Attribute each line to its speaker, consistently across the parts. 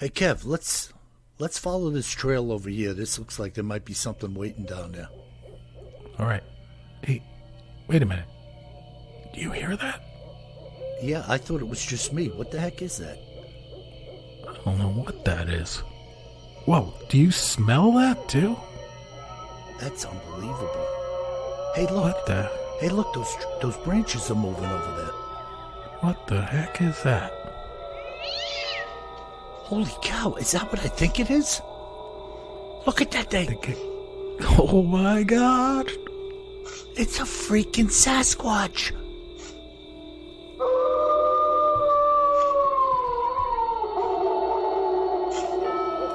Speaker 1: Hey, Kev, let's follow this trail over here. This looks like there might be something waiting down there.
Speaker 2: All right. Hey, wait a minute. Do you hear that?
Speaker 1: Yeah, I thought it was just me. What the heck is that?
Speaker 2: I don't know what that is. Whoa, do you smell that too?
Speaker 1: That's unbelievable. Hey, look.
Speaker 2: What the?
Speaker 1: Hey, look, those branches are moving over there.
Speaker 2: What the heck is that?
Speaker 1: Holy cow, is that what I think it is? Look at that thing.
Speaker 2: Oh my God.
Speaker 1: It's a freaking Sasquatch.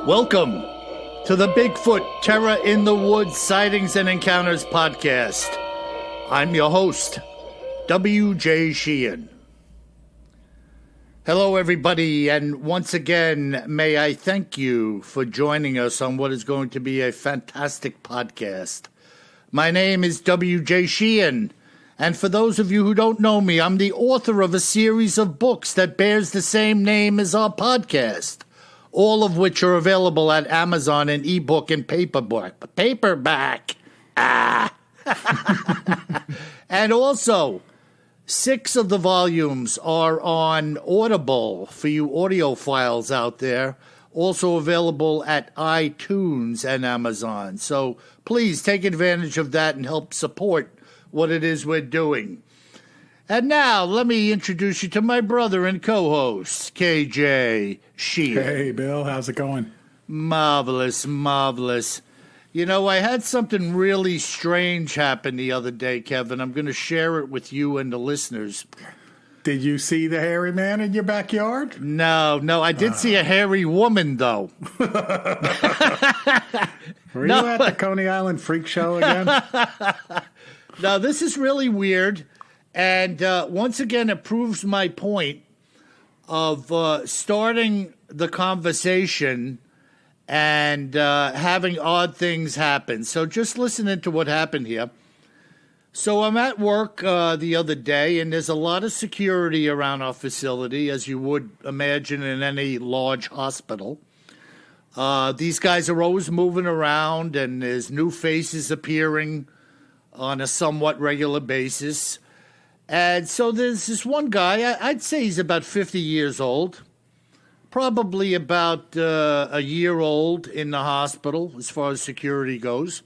Speaker 1: Welcome to the Bigfoot Terror in the Woods Sightings and Encounters podcast. I'm your host, W.J. Sheehan. Hello, everybody, and once again, may I thank you for joining us on what is going to be a fantastic podcast. My name is W.J. Sheehan, and for those of you who don't know me, I'm the author of a series of books that bears the same name as our podcast, all of which are available at Amazon in ebook and paperback. And also, 6 of the volumes are on Audible for you audiophiles out there, also available at iTunes and Amazon. So please take advantage of that and help support what it is we're doing. And now, let me introduce you to my brother and co-host, KJ Sheehan.
Speaker 3: Hey, Bill, how's it going?
Speaker 1: Marvelous, marvelous. You know, I had something really strange happen the other day, Kevin. I'm going to share it with you and the listeners.
Speaker 3: Did you see the hairy man in your backyard?
Speaker 1: No, I did see a hairy woman, though.
Speaker 3: Were you at the Coney Island Freak Show again?
Speaker 1: Now, this is really weird. And once again, it proves my point of starting the conversation and having odd things happen. So just listening to what happened here. So I'm at work the other day, and there's a lot of security around our facility, as you would imagine in any large hospital. These guys are always moving around, and there's new faces appearing on a somewhat regular basis. And so there's this one guy, I'd say he's about 50 years old. Probably about a year old in the hospital as far as security goes.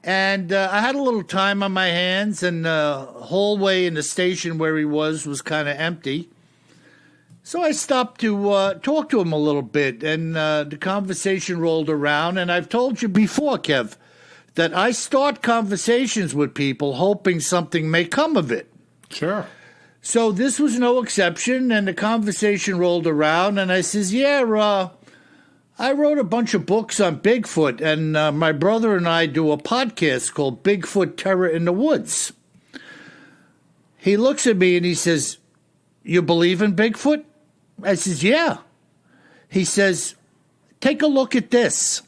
Speaker 1: And I had a little time on my hands, and the hallway in the station where he was kind of empty. So I stopped to talk to him a little bit, and the conversation rolled around. And I've told you before, Kev, that I start conversations with people hoping something may come of it.
Speaker 3: Sure.
Speaker 1: So this was no exception, and the conversation rolled around, and I says, I wrote a bunch of books on Bigfoot, and my brother and I do a podcast called Bigfoot Terror in the Woods. He looks at me and he says, you believe in Bigfoot? I says, yeah. He says, take a look at this.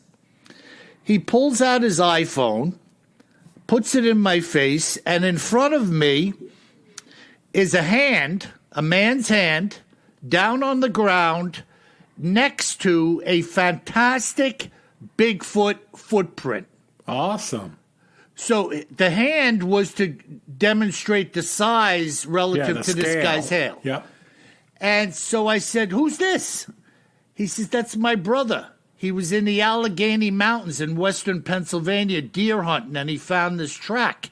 Speaker 1: He pulls out his iPhone, puts it in my face, and in front of me is a hand, a man's hand, down on the ground next to a fantastic Bigfoot footprint.
Speaker 3: Awesome.
Speaker 1: So the hand was to demonstrate the size relative to this guy's hand.
Speaker 3: Yep.
Speaker 1: And so I said, who's this? He says, that's my brother. He was in the Allegheny Mountains in western Pennsylvania deer hunting, and he found this track.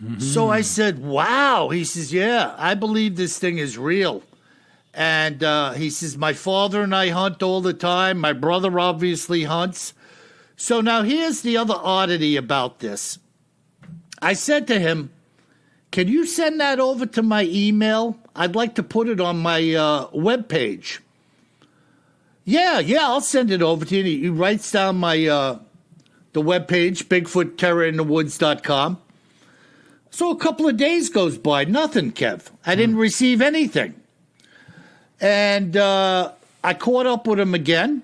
Speaker 1: Mm-hmm. So I said, wow. He says, yeah, I believe this thing is real. And he says, my father and I hunt all the time. My brother obviously hunts. So now here's the other oddity about this. I said to him, can you send that over to my email? I'd like to put it on my webpage. Yeah, I'll send it over to you. He writes down my the webpage, BigfootTerrorInTheWoods.com. So a couple of days goes by, nothing, Kev. I didn't receive anything. And I caught up with him again,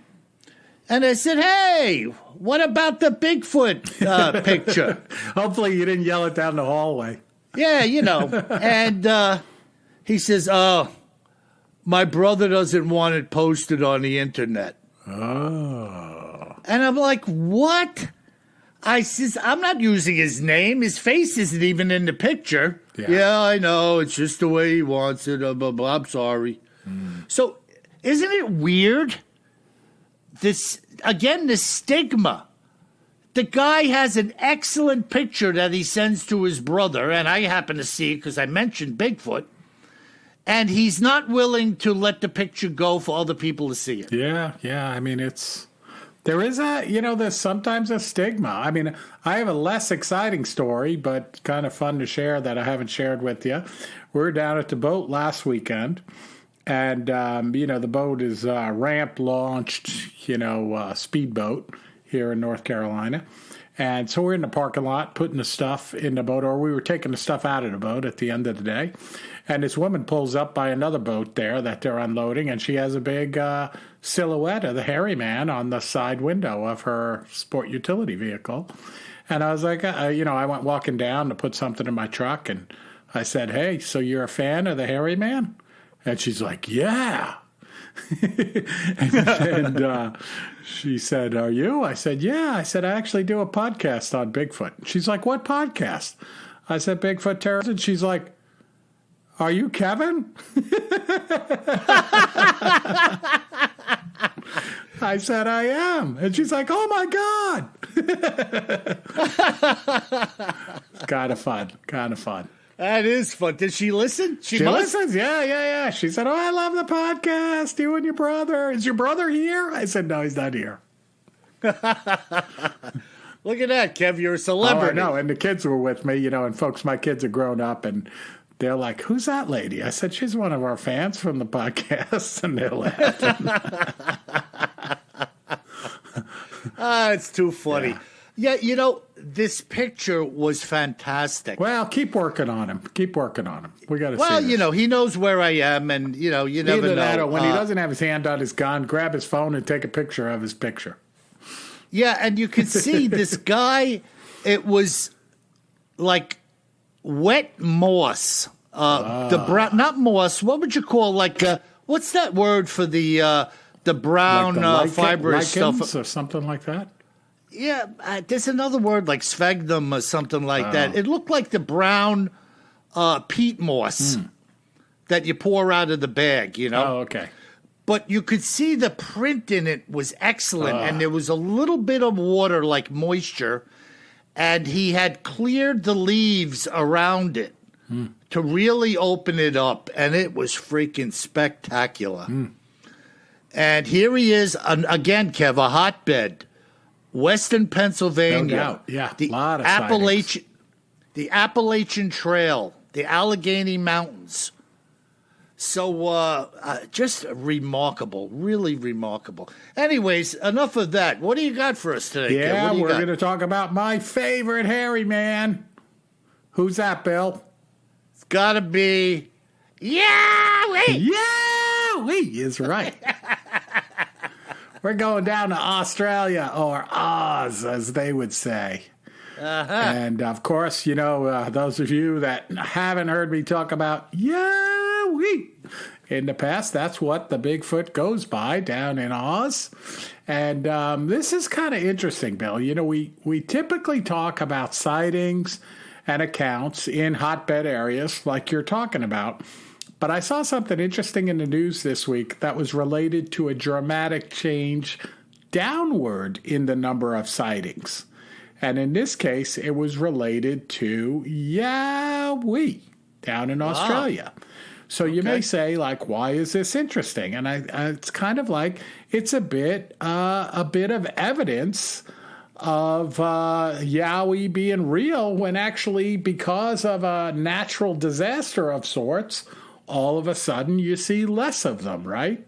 Speaker 1: and I said, hey, what about the Bigfoot picture?
Speaker 3: Hopefully you didn't yell it down the hallway.
Speaker 1: Yeah, And he says, my brother doesn't want it posted on the internet.
Speaker 3: Oh.
Speaker 1: And I'm like, what? I says, I'm not using his name. His face isn't even in the picture. Yeah, I know. It's just the way he wants it. Blah, blah, blah. I'm sorry. So isn't it weird? This stigma. The guy has an excellent picture that he sends to his brother, and I happen to see it because I mentioned Bigfoot, and he's not willing to let the picture go for other people to see it.
Speaker 3: Yeah. I mean, there's sometimes a stigma. I mean, I have a less exciting story, but kind of fun to share that I haven't shared with you. We were down at the boat last weekend, and, the boat is ramp launched, speedboat here in North Carolina. And so we're in the parking lot putting the stuff in the boat, or we were taking the stuff out of the boat at the end of the day. And this woman pulls up by another boat there that they're unloading, and she has a big silhouette of the hairy man on the side window of her sport utility vehicle. And I was like, I went walking down to put something in my truck, and I said, hey, so you're a fan of the hairy man? And she's like, yeah. and she said, are you? I said, yeah. I said, I actually do a podcast on Bigfoot. She's like, what podcast? I said, Bigfoot Terrors. And she's like, are you Kevin? I said, I am. And she's like, oh, my God. It's kind of fun.
Speaker 1: That is fun. Did she listen? She
Speaker 3: listens. Yeah. She said, oh, I love the podcast. You and your brother. Is your brother here? I said, no, he's not here.
Speaker 1: Look at that, Kev. You're a celebrity.
Speaker 3: Oh, I know. And the kids were with me, and folks, my kids are grown up, and they're like, who's that lady? I said, she's one of our fans from the podcast. And they're laughing.
Speaker 1: It's too funny. Yeah, this picture was fantastic.
Speaker 3: Well, keep working on him. We got to see
Speaker 1: Well,
Speaker 3: this.
Speaker 1: he knows where I am, and, you never
Speaker 3: Either
Speaker 1: know.
Speaker 3: that or when he doesn't have his hand on his gun, grab his phone and take a picture of his picture.
Speaker 1: Yeah, and you could see this guy, it was like wet moss. The brown, not moss, what would you call, what's that word for the brown
Speaker 3: like
Speaker 1: fibrous
Speaker 3: lichens
Speaker 1: stuff?
Speaker 3: or something like that?
Speaker 1: Yeah, there's another word like sphagnum or something like that. It looked like the brown peat moss that you pour out of the bag,
Speaker 3: Oh, okay.
Speaker 1: But you could see the print in it was excellent, and there was a little bit of water, like moisture, and he had cleared the leaves around it to really open it up, and it was freaking spectacular. And here he is, again, Kev, a hotbed. Western Pennsylvania.
Speaker 3: No doubt. Yeah,
Speaker 1: the
Speaker 3: a lot of sightings.
Speaker 1: The Appalachian Trail, the Allegheny Mountains. So just remarkable, really remarkable. Anyways, enough of that. What do you got for us today, Kev?
Speaker 3: Yeah,
Speaker 1: What do you
Speaker 3: we're
Speaker 1: got?
Speaker 3: going to talk about my favorite hairy man. Who's that, Bill?
Speaker 1: It's got to be Yowie.
Speaker 3: Yowie is right. We're going down to Australia, or Oz, as they would say. And, of course, those of you that haven't heard me talk about Yowie in the past, that's what the Bigfoot goes by down in Oz. And this is kind of interesting, Bill. We typically talk about sightings and accounts in hotbed areas like you're talking about. But I saw something interesting in the news this week that was related to a dramatic change downward in the number of sightings. And in this case, it was related to Yowie down in Australia. So you may say, why is this interesting? And it's kind of like it's a bit of evidence of Yowie being real when actually, because of a natural disaster of sorts, all of a sudden you see less of them, right?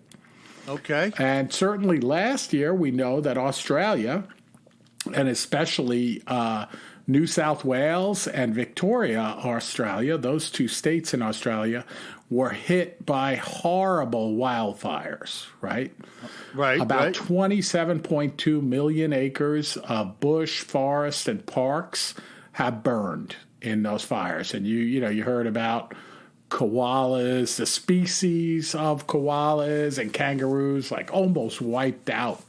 Speaker 1: Okay.
Speaker 3: And certainly last year, we know that Australia, and especially New South Wales and Victoria, Australia, those two states in Australia, were hit by horrible wildfires, right?
Speaker 1: Right.
Speaker 3: About 27.2 million acres of bush, forest, and parks have burned in those fires. And you heard about koalas, the species of koalas and kangaroos, like almost wiped out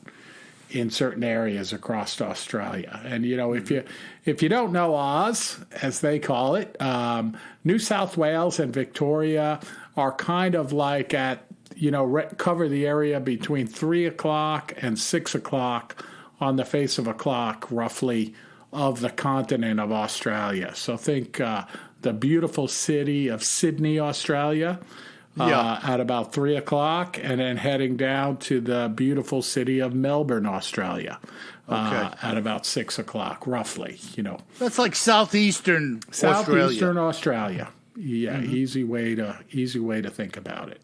Speaker 3: in certain areas across Australia. And if you don't know Oz, as they call it, New South Wales and Victoria are kind of like at cover the area between 3 o'clock and 6 o'clock on the face of a clock, roughly, of the continent of Australia. So think the beautiful city of Sydney, Australia, at about 3 o'clock, and then heading down to the beautiful city of Melbourne, Australia, at about 6 o'clock, roughly.
Speaker 1: That's like southeastern
Speaker 3: Australia. Yeah, easy way to think about it.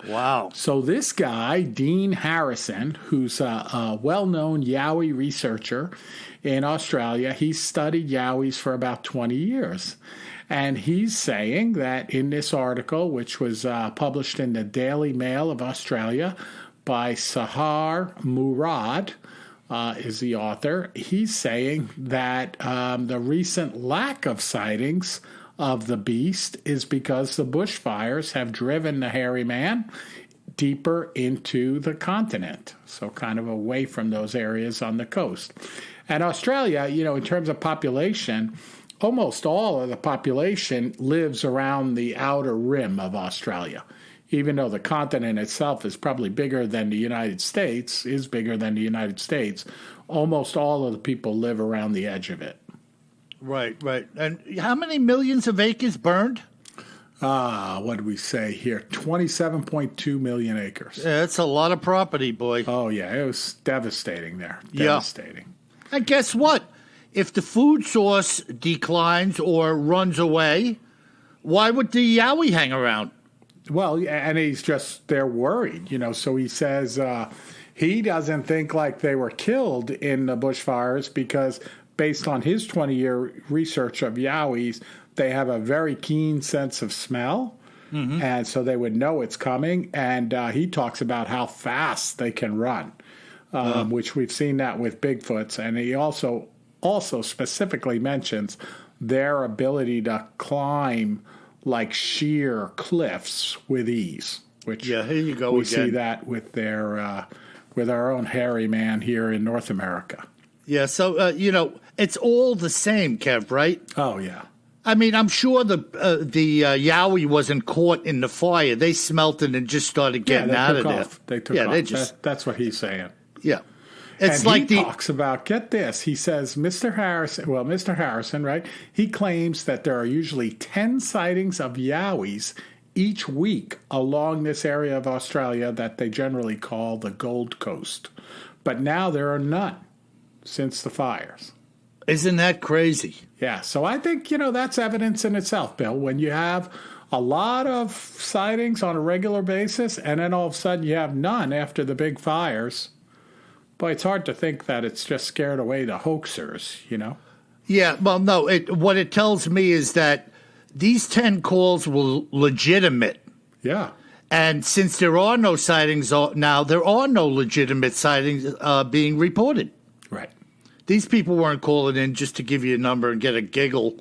Speaker 1: Wow.
Speaker 3: So this guy, Dean Harrison, who's a well-known Yowie researcher in Australia, he studied Yowies for about 20 years. And he's saying that in this article, which was published in the Daily Mail of Australia by Sahar Murad, is the author, he's saying that the recent lack of sightings of the beast is because the bushfires have driven the hairy man deeper into the continent, so kind of away from those areas on the coast. And Australia, in terms of population, almost all of the population lives around the outer rim of Australia. Even though the continent itself is probably bigger than the United States, almost all of the people live around the edge of it.
Speaker 1: Right. And how many millions of acres burned?
Speaker 3: What do we say here? 27.2 million acres.
Speaker 1: Yeah, that's a lot of property, boy.
Speaker 3: Oh, yeah, it was devastating there. Devastating.
Speaker 1: And guess what? If the food source declines or runs away, why would the Yowie hang around?
Speaker 3: Well, and they're worried, so he says he doesn't think like they were killed in the bushfires because based on his 20-year research of Yowies, they have a very keen sense of smell, and so they would know it's coming. And he talks about how fast they can run, which we've seen that with Bigfoots. And he also specifically mentions their ability to climb like sheer cliffs with ease. Which
Speaker 1: here you go
Speaker 3: we
Speaker 1: again.
Speaker 3: see that with with our own hairy man here in North America.
Speaker 1: Yeah, so it's all the same, Kev, right?
Speaker 3: Oh yeah.
Speaker 1: I mean, I'm sure the Yowie wasn't caught in the fire. They smelt it and just started getting out of there.
Speaker 3: They took off. That's what he's saying.
Speaker 1: Yeah. It's
Speaker 3: and
Speaker 1: like
Speaker 3: he talks about, get this, he says, Mr. Harrison, right, he claims that there are usually 10 sightings of Yowies each week along this area of Australia that they generally call the Gold Coast. But now there are none since the fires.
Speaker 1: Isn't that crazy?
Speaker 3: Yeah, so I think, that's evidence in itself, Bill. When you have a lot of sightings on a regular basis and then all of a sudden you have none after the big fires, boy, it's hard to think that it's just scared away the hoaxers,
Speaker 1: Yeah, well, no, what it tells me is that these 10 calls were legitimate.
Speaker 3: Yeah.
Speaker 1: And since there are no sightings now, there are no legitimate sightings being reported.
Speaker 3: Right.
Speaker 1: These people weren't calling in just to give you a number and get a giggle.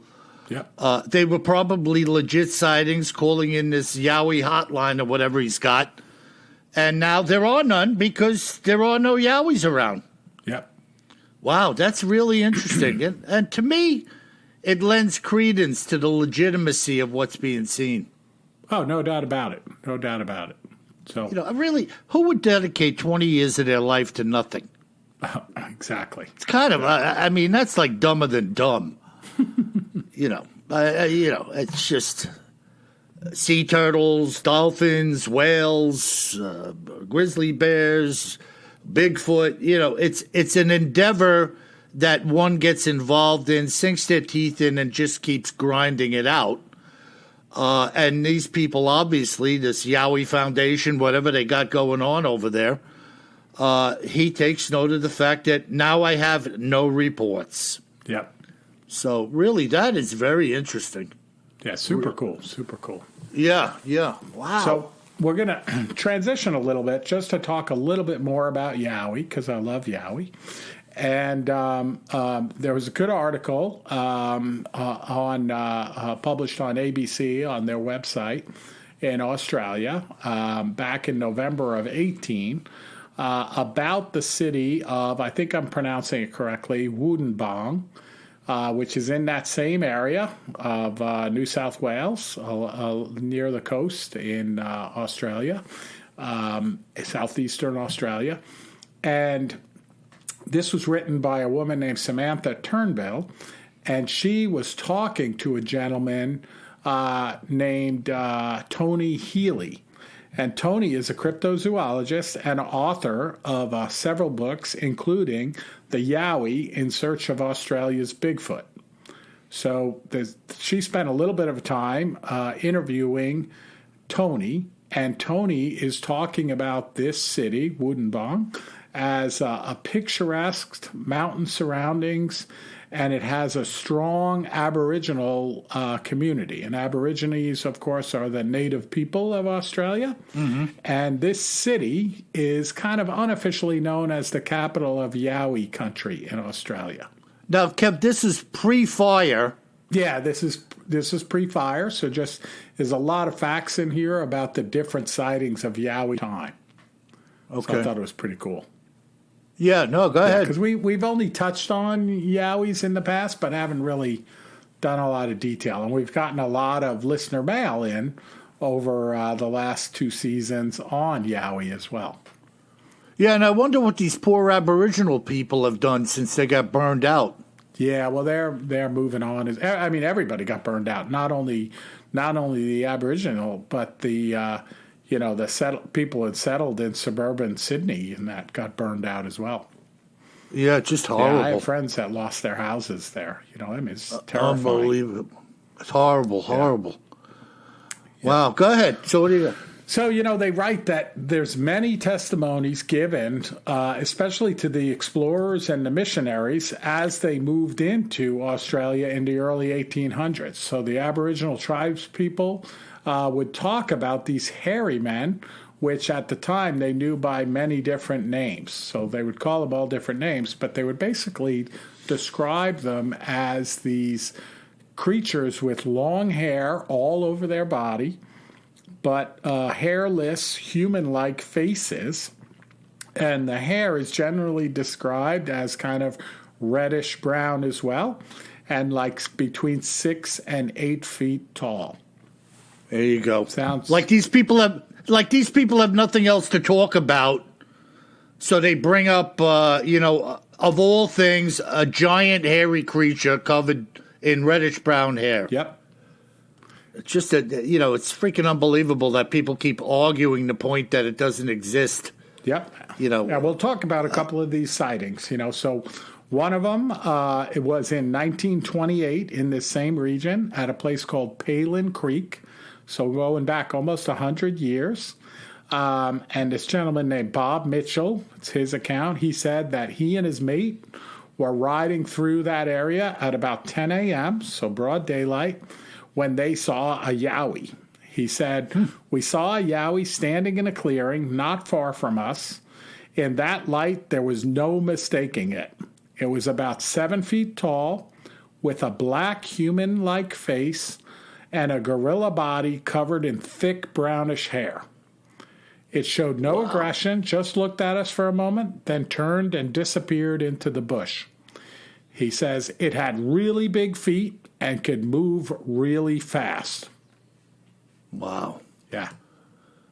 Speaker 3: Yeah.
Speaker 1: They were probably legit sightings, calling in this Yowie hotline or whatever he's got. And now there are none because there are no Yowies around.
Speaker 3: Yep.
Speaker 1: Wow, that's really interesting. and to me, it lends credence to the legitimacy of what's being seen.
Speaker 3: Oh, no doubt about it. No doubt about it. So,
Speaker 1: really, who would dedicate 20 years of their life to nothing?
Speaker 3: Exactly.
Speaker 1: It's kind of, I mean, that's like dumber than dumb. It's just sea turtles, dolphins, whales, grizzly bears, Bigfoot. It's an endeavor that one gets involved in, sinks their teeth in, and just keeps grinding it out. And these people, obviously, this Yowie Foundation, whatever they got going on over there, he takes note of the fact that now I have no reports.
Speaker 3: Yep.
Speaker 1: So really, that is very interesting.
Speaker 3: Yeah, super cool. Super cool.
Speaker 1: Yeah. Wow.
Speaker 3: So we're going to transition a little bit just to talk a little bit more about Yowie, because I love Yowie. And there was a good article published on ABC on their website in Australia back in November of 18 about the city of, I think I'm pronouncing it correctly, Wollongong, which is in that same area of New South Wales, near the coast in Australia, southeastern Australia. And this was written by a woman named Samantha Turnbull, and she was talking to a gentleman named Tony Healy. And Tony is a cryptozoologist and author of several books, including The Yowie in Search of Australia's Bigfoot. So she spent a little bit of time interviewing Tony, and Tony is talking about this city, Wollongong, as a picturesque mountain surroundings, and it has a strong Aboriginal community. And Aborigines, of course, are the native people of Australia. Mm-hmm. And this city is kind of unofficially known as the capital of Yowie country in Australia.
Speaker 1: Now, Kev, this is pre-fire.
Speaker 3: Yeah, this is pre-fire, so just there's a lot of facts in here about the different sightings of Yowie time.
Speaker 1: Okay.
Speaker 3: So I thought it was pretty cool.
Speaker 1: Yeah, no, go ahead.
Speaker 3: Because we've only touched on Yowies in the past, but haven't really done a lot of detail. And we've gotten a lot of listener mail in over the last 2 seasons on Yowie as well.
Speaker 1: Yeah, and I wonder what these poor Aboriginal people have done since they got burned out.
Speaker 3: Yeah, well, they're moving on. I mean, everybody got burned out. Not only the Aboriginal, but the people had settled in suburban Sydney, and that got burned out as well.
Speaker 1: Yeah, just horrible.
Speaker 3: Yeah, I have friends that lost their houses there. I mean, it's terrifying.
Speaker 1: Unbelievable. It's horrible, horrible. Yeah. Wow, go ahead. So what do you got?
Speaker 3: So, they write that there's many testimonies given, especially to the explorers and the missionaries, as they moved into Australia in the early 1800s. So the Aboriginal tribes people would talk about these hairy men, which at the time they knew by many different names. So they would call them all different names, but they would basically describe them as these creatures with long hair all over their body, but hairless, human-like faces. And the hair is generally described as kind of reddish-brown as well, and like between 6 and 8 feet tall.
Speaker 1: There you go.
Speaker 3: Sounds
Speaker 1: like these people have nothing else to talk about, so they bring up, of all things, a giant hairy creature covered in reddish brown hair.
Speaker 3: Yep.
Speaker 1: It's just it's freaking unbelievable that people keep arguing the point that it doesn't exist.
Speaker 3: Yep. Yeah, we'll talk about a couple of these sightings. So one of them, it was in 1928 in this same region at a place called Palin Creek. So going back almost 100 years. And this gentleman named Bob Mitchell, it's his account, he said that he and his mate were riding through that area at about 10 a.m., so broad daylight, when they saw a Yowie. He said, we saw a Yowie standing in a clearing not far from us. In that light, there was no mistaking it. It was about 7 feet tall, with a black human-like face and a gorilla body covered in thick brownish hair. It showed no aggression, just looked at us for a moment, then turned and disappeared into the bush. He says it had really big feet and could move really fast.
Speaker 1: Wow.
Speaker 3: Yeah.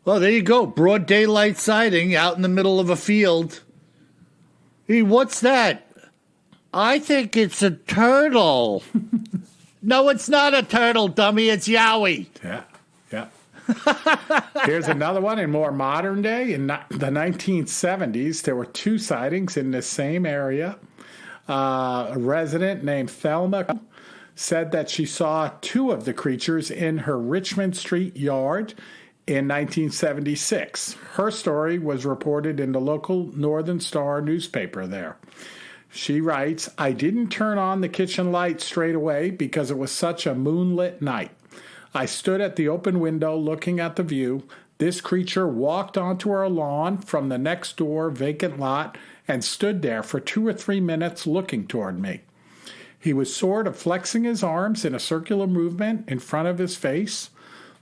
Speaker 1: Well, there you go. Broad daylight sighting out in the middle of a field. Hey, what's that? I think it's a turtle. No, it's not a turtle, dummy. It's Yowie.
Speaker 3: Yeah. Here's another one in more modern day. In the 1970s, there were 2 sightings in the same area. A resident named Thelma said that she saw 2 of the creatures in her Richmond Street yard in 1976. Her story was reported in the local Northern Star newspaper there. She writes, I didn't turn on the kitchen light straight away because it was such a moonlit night. I stood at the open window looking at the view. This creature walked onto our lawn from the next door vacant lot and stood there for 2 or 3 minutes looking toward me. He was sort of flexing his arms in a circular movement in front of his face.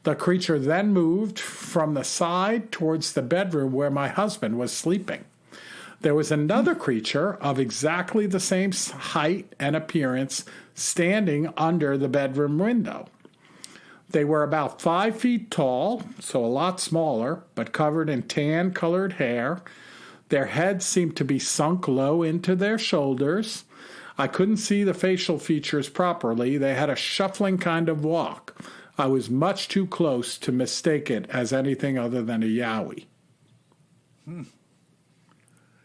Speaker 3: The creature then moved from the side towards the bedroom where my husband was sleeping. There was another creature of exactly the same height and appearance standing under the bedroom window. They were about 5 feet tall, so a lot smaller, but covered in tan-colored hair. Their heads seemed to be sunk low into their shoulders. I couldn't see the facial features properly. They had a shuffling kind of walk. I was much too close to mistake it as anything other than a Yowie.
Speaker 1: You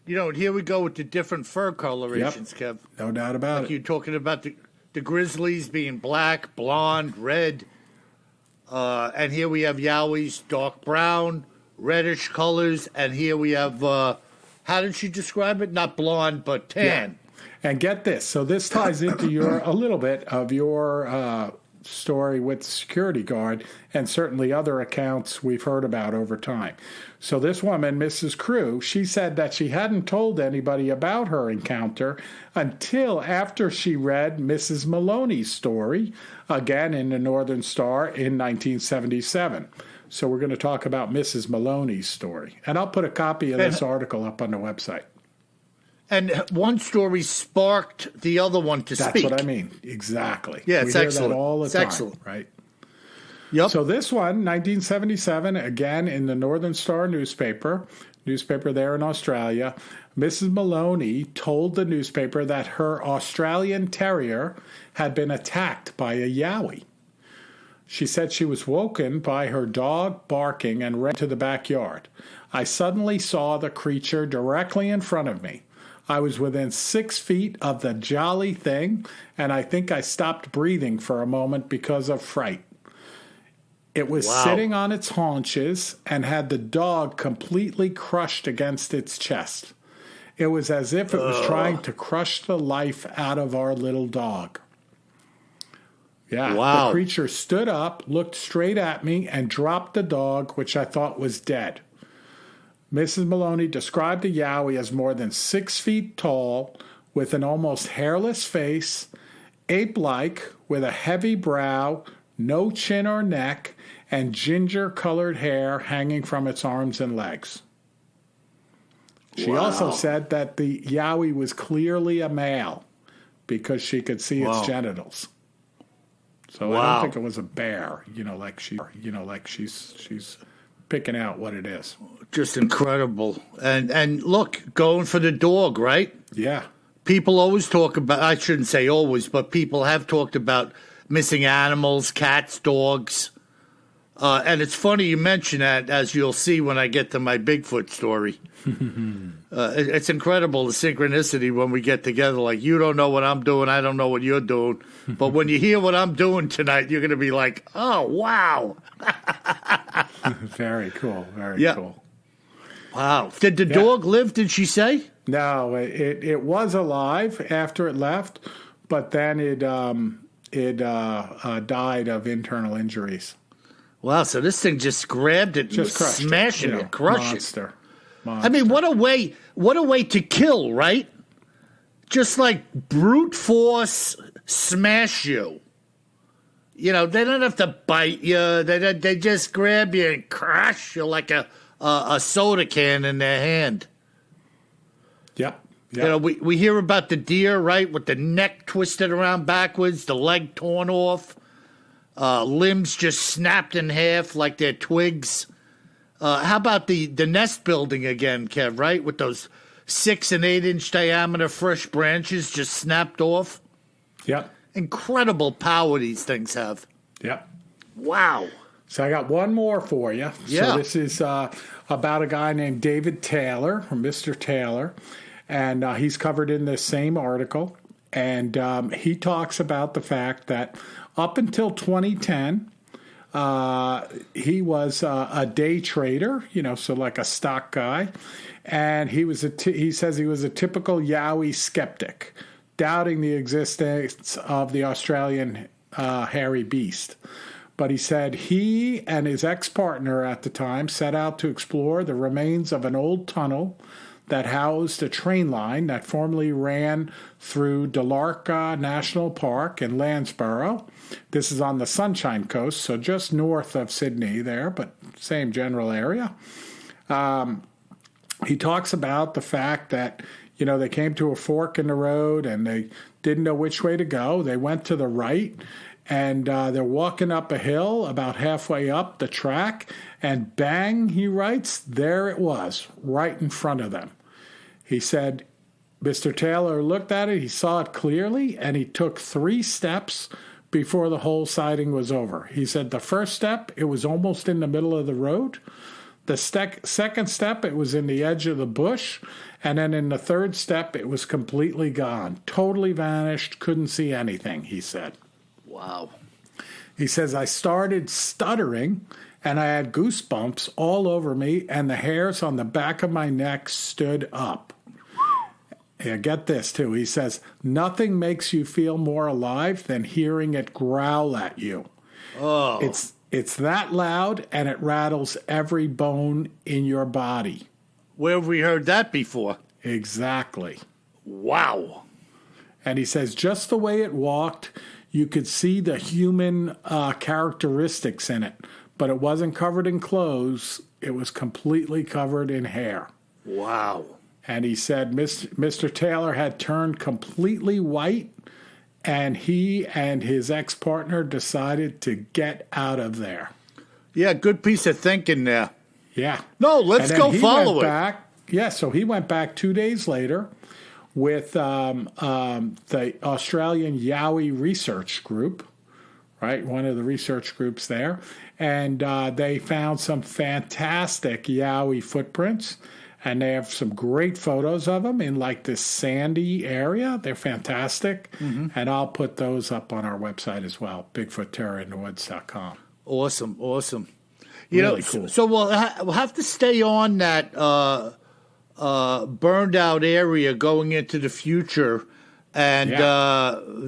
Speaker 1: know, here we go with the different fur colorations, Kev.
Speaker 3: No doubt about it.
Speaker 1: You're talking about the grizzlies being black, blonde, red. And here we have Yowies, dark brown, reddish colors. And here we have, how did she describe it? Not blonde, but tan.
Speaker 3: Yeah. And get this. So this ties into a little bit of your story with the security guard and certainly other accounts we've heard about over time. So this woman, Mrs. Crew, she said that she hadn't told anybody about her encounter until after she read Mrs. Maloney's story, again in the Northern Star in 1977. So we're going to talk about Mrs. Maloney's story. And I'll put a copy of this article up on the website.
Speaker 1: And one story sparked the other one to speak.
Speaker 3: That's what I mean. Exactly.
Speaker 1: Yeah, it's
Speaker 3: we hear
Speaker 1: excellent.
Speaker 3: That all the
Speaker 1: It's
Speaker 3: time,
Speaker 1: excellent.
Speaker 3: right?
Speaker 1: Yep.
Speaker 3: So this one, 1977, again in the Northern Star newspaper there in Australia, Mrs. Maloney told the newspaper that her Australian Terrier had been attacked by a Yowie. She said she was woken by her dog barking and ran to the backyard. I suddenly saw the creature directly in front of me. I was within 6 feet of the jolly thing, and I think I stopped breathing for a moment because of fright. It was sitting on its haunches and had the dog completely crushed against its chest. It was as if it was trying to crush the life out of our little dog. Yeah, the creature stood up, looked straight at me, and dropped the dog, which I thought was dead. Mrs. Maloney described the Yowie as more than 6 feet tall, with an almost hairless face, ape-like, with a heavy brow, no chin or neck, and ginger-colored hair hanging from its arms and legs. She also said that the Yowie was clearly a male because she could see its genitals. So I don't think it was a bear, like she's picking out what it is.
Speaker 1: Just incredible. And look, going for the dog, right?
Speaker 3: Yeah.
Speaker 1: People always talk about, I shouldn't say always, but people have talked about missing animals, cats, dogs. And it's funny you mention that, as you'll see when I get to my Bigfoot story. It's incredible, the synchronicity when we get together. Like, you don't know what I'm doing, I don't know what you're doing. But when you hear what I'm doing tonight, you're going to be like, oh, wow.
Speaker 3: Very cool, very cool.
Speaker 1: Wow. Did the dog live, did she say?
Speaker 3: No, it was alive after it left, but then it died of internal injuries.
Speaker 1: Wow, so this thing just grabbed it,
Speaker 3: just crushed
Speaker 1: smashing it, crushing
Speaker 3: monster.
Speaker 1: it. I mean, what a way to kill, right? Just like brute force smash you. They don't have to bite you. They just grab you and crush you like a soda can in their hand.
Speaker 3: Yep.
Speaker 1: We hear about the deer, right, with the neck twisted around backwards, the leg torn off. Limbs just snapped in half like they're twigs. How about the nest building again, Kev, right? With those 6 and 8 inch diameter fresh branches just snapped off.
Speaker 3: Yep.
Speaker 1: Incredible power these things have.
Speaker 3: Yep.
Speaker 1: Wow.
Speaker 3: So I got one more for you.
Speaker 1: Yeah.
Speaker 3: So this is about a guy named David Taylor, or Mr. Taylor, and he's covered in this same article. And he talks about the fact that up until 2010, he was a day trader, so like a stock guy. And he says he was a typical Yowie skeptic, doubting the existence of the Australian hairy beast. But he said he and his ex-partner at the time set out to explore the remains of an old tunnel that housed a train line that formerly ran through Delarca National Park in Landsborough. This is on the Sunshine Coast, so just north of Sydney there, but same general area. He talks about the fact that, they came to a fork in the road and they didn't know which way to go. They went to the right, and they're walking up a hill about halfway up the track, and bang, he writes, there it was, right in front of them. He said Mr. Taylor looked at it, he saw it clearly, and he took 3 steps before the whole sighting was over. He said the first step, it was almost in the middle of the road. The second step, it was in the edge of the bush. And then in the third step, it was completely gone. Totally vanished, couldn't see anything, he said.
Speaker 1: Wow.
Speaker 3: He says, I started stuttering, and I had goosebumps all over me, and the hairs on the back of my neck stood up. Yeah, get this, too. He says, nothing makes you feel more alive than hearing it growl at you.
Speaker 1: Oh.
Speaker 3: It's that loud, and it rattles every bone in your body.
Speaker 1: Where have we heard that before?
Speaker 3: Exactly.
Speaker 1: Wow.
Speaker 3: And he says just the way it walked, you could see the human characteristics in it, but it wasn't covered in clothes. It was completely covered in hair.
Speaker 1: Wow.
Speaker 3: And he said Mr. Taylor had turned completely white, and he and his ex-partner decided to get out of there.
Speaker 1: Yeah, good piece of thinking there.
Speaker 3: Yeah.
Speaker 1: No, let's go follow it.
Speaker 3: So he went back 2 days later with the Australian Yowie research group, right? One of the research groups there. And they found some fantastic Yowie footprints. And they have some great photos of them in like this sandy area. They're fantastic. Mm-hmm. And I'll put those up on our website as well, BigfootTerrorInTheWoods.com.
Speaker 1: Awesome.
Speaker 3: Really cool.
Speaker 1: So we'll have to stay on that burned out area going into the future, and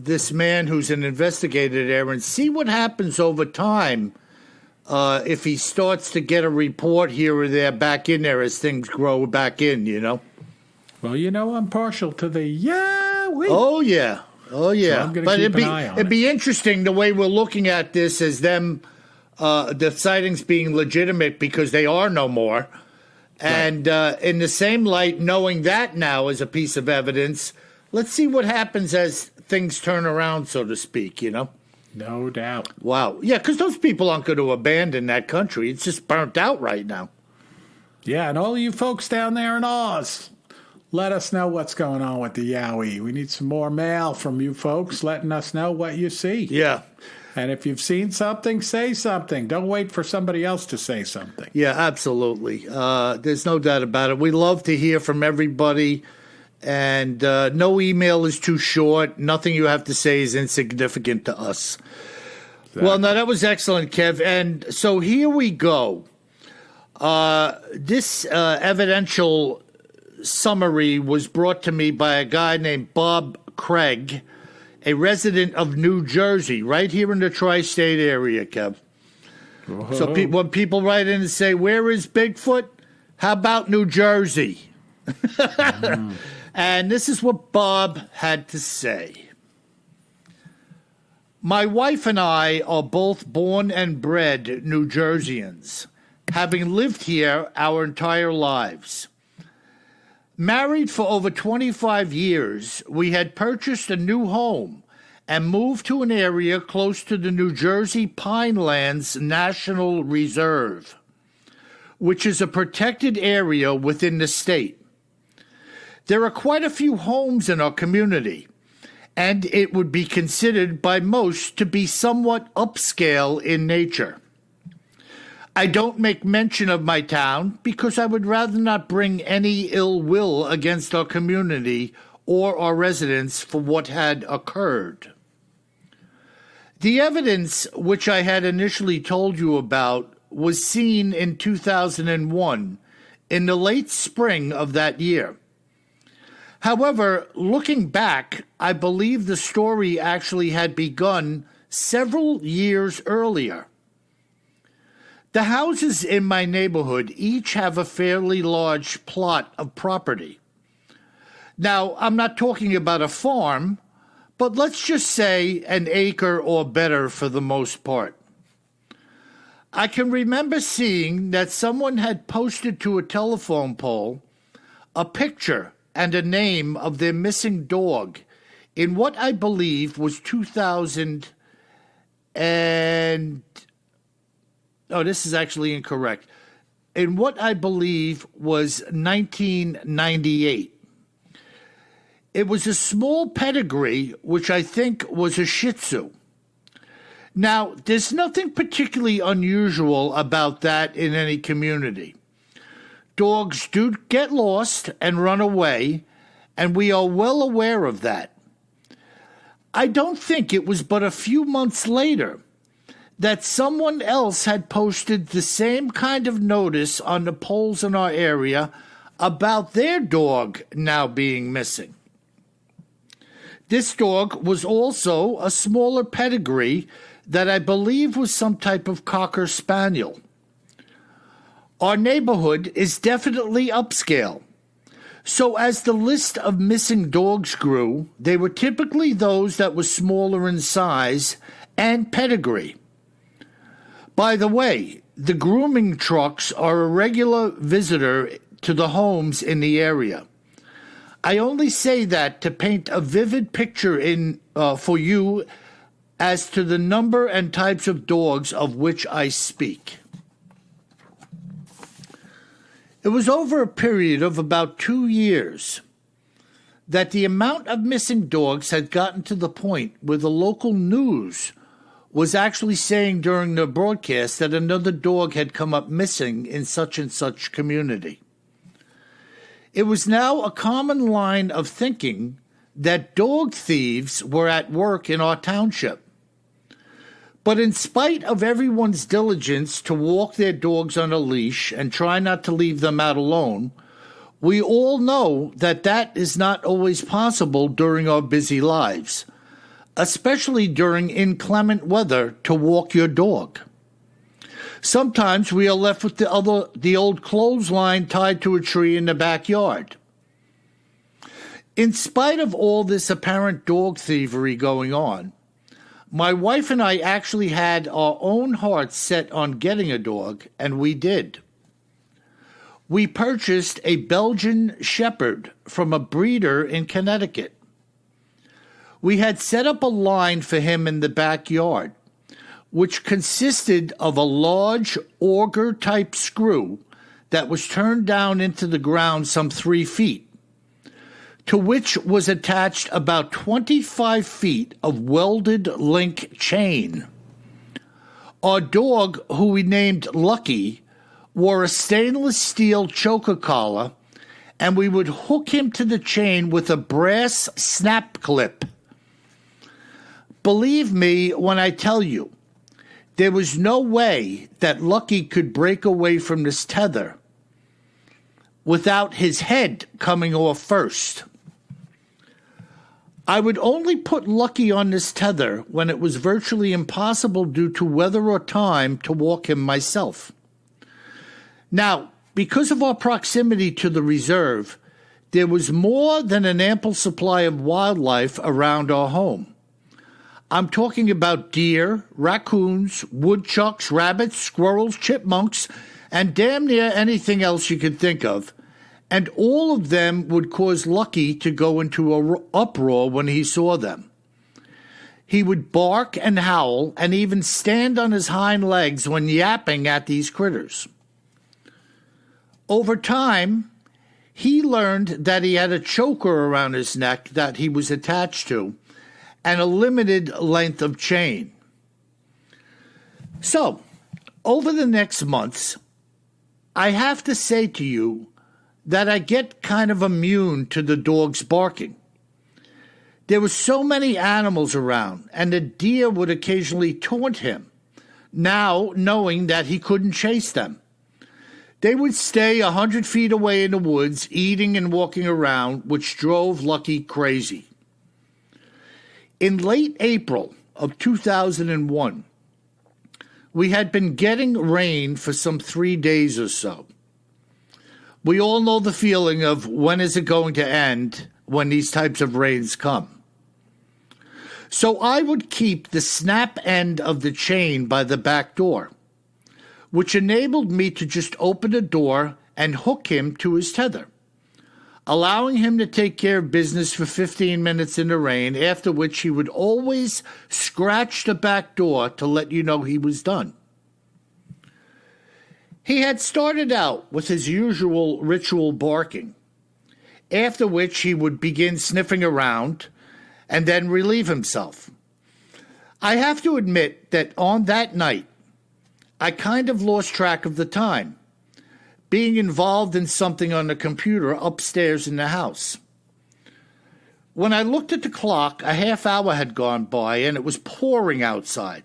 Speaker 1: this man who's an investigator there, and see what happens over time if he starts to get a report here or there back in there as things grow back in.
Speaker 3: Well, I'm partial to the Yowie.
Speaker 1: Oh yeah.
Speaker 3: So I'm gonna keep an eye on
Speaker 1: it'd be interesting the way we're looking at this as them. The sightings being legitimate because they are no more. And in the same light, knowing that now as a piece of evidence, let's see what happens as things turn around, so to speak,
Speaker 3: No doubt.
Speaker 1: Wow. Yeah, because those people aren't going to abandon that country. It's just burnt out right now.
Speaker 3: Yeah, and all you folks down there in Oz, let us know what's going on with the Yowie. We need some more mail from you folks letting us know what you see.
Speaker 1: Yeah.
Speaker 3: And if you've seen something, say something. Don't wait for somebody else to say something.
Speaker 1: Yeah, absolutely. There's no doubt about it. We love to hear from everybody, and no email is too short. Nothing you have to say is insignificant to us. Exactly. Well, no, that was excellent, Kev. And so here we go. This evidential summary was brought to me by a guy named Bob Craig, a resident of New Jersey, right here in the tri-state area, Kev. Whoa. So when people write in and say, where is Bigfoot? How about New Jersey? And this is what Bob had to say. My wife and I are both born and bred New Jerseyans, having lived here our entire lives. Married for over 25 years, we had purchased a new home and moved to an area close to the New Jersey PineLands National Reserve, which is a protected area within the state. There are quite a few homes in our community, and it would be considered by most to be somewhat upscale in nature. I don't make mention of my town because I would rather not bring any ill will against our community or our residents for what had occurred. The evidence which I had initially told you about was seen in 2001, in the late spring of that year. However, looking back, I believe the story actually had begun several years earlier. The houses in my neighborhood each have a fairly large plot of property. Now, I'm not talking about a farm, but let's just say an acre or better for the most part. I can remember seeing that someone had posted to a telephone pole a picture and a name of their missing dog in what I believe was 2000 and... Oh, this is actually incorrect. In what I believe was 1998. It was a small pedigree, which I think was a Shih Tzu. Now, there's nothing particularly unusual about that in any community. Dogs do get lost and run away, and we are well aware of that. I don't think it was but a few months later that someone else had posted the same kind of notice on the poles in our area about their dog now being missing. This dog was also a smaller pedigree that I believe was some type of Cocker Spaniel. Our neighborhood is definitely upscale. So as the list of missing dogs grew, they were typically those that were smaller in size and pedigree. By the way, the grooming trucks are a regular visitor to the homes in the area. I only say that to paint a vivid picture for you as to the number and types of dogs of which I speak. It was over a period of about 2 years that the amount of missing dogs had gotten to the point where the local news was actually saying during the broadcast that another dog had come up missing in such and such community. It was now a common line of thinking that dog thieves were at work in our township. But in spite of everyone's diligence to walk their dogs on a leash and try not to leave them out alone, we all know that that is not always possible during our busy lives, especially during inclement weather to walk your dog. Sometimes we are left with the old clothesline tied to a tree in the backyard. In spite of all this apparent dog thievery going on, my wife and I actually had our own hearts set on getting a dog, and we did. We purchased a Belgian Shepherd from a breeder in Connecticut. We had set up a line for him in the backyard, which consisted of a large auger-type screw that was turned down into the ground some 3 feet, to which was attached about 25 feet of welded link chain. Our dog, who we named Lucky, wore a stainless steel choker collar, and we would hook him to the chain with a brass snap clip. Believe me when I tell you, there was no way that Lucky could break away from this tether without his head coming off first. I would only put Lucky on this tether when it was virtually impossible due to weather or time to walk him myself. Now, because of our proximity to the reserve, there was more than an ample supply of wildlife around our home. I'm talking about deer, raccoons, woodchucks, rabbits, squirrels, chipmunks, and damn near anything else you could think of. And all of them would cause Lucky to go into an uproar when he saw them. He would bark and howl and even stand on his hind legs when yapping at these critters. Over time, he learned that he had a choker around his neck that he was attached to, and a limited length of chain. So, over the next months, I have to say to you that I get kind of immune to the dog's barking. There were so many animals around, and the deer would occasionally taunt him, now knowing that he couldn't chase them. They would stay 100 feet away in the woods, eating and walking around, which drove Lucky crazy. In late April of 2001, We had been getting rain for some 3 days or so. We all know the feeling of when is it going to end when these types of rains come. So I would keep the snap end of the chain by the back door, which enabled me to just open the door and hook him to his tether, allowing him to take care of business for 15 minutes in the rain, after which he would always scratch the back door to let you know he was done. He had started out with his usual ritual barking, after which he would begin sniffing around and then relieve himself. I have to admit that on that night, I kind of lost track of the time, being involved in something on the computer upstairs in the house. When I looked at the clock, a half hour had gone by and it was pouring outside.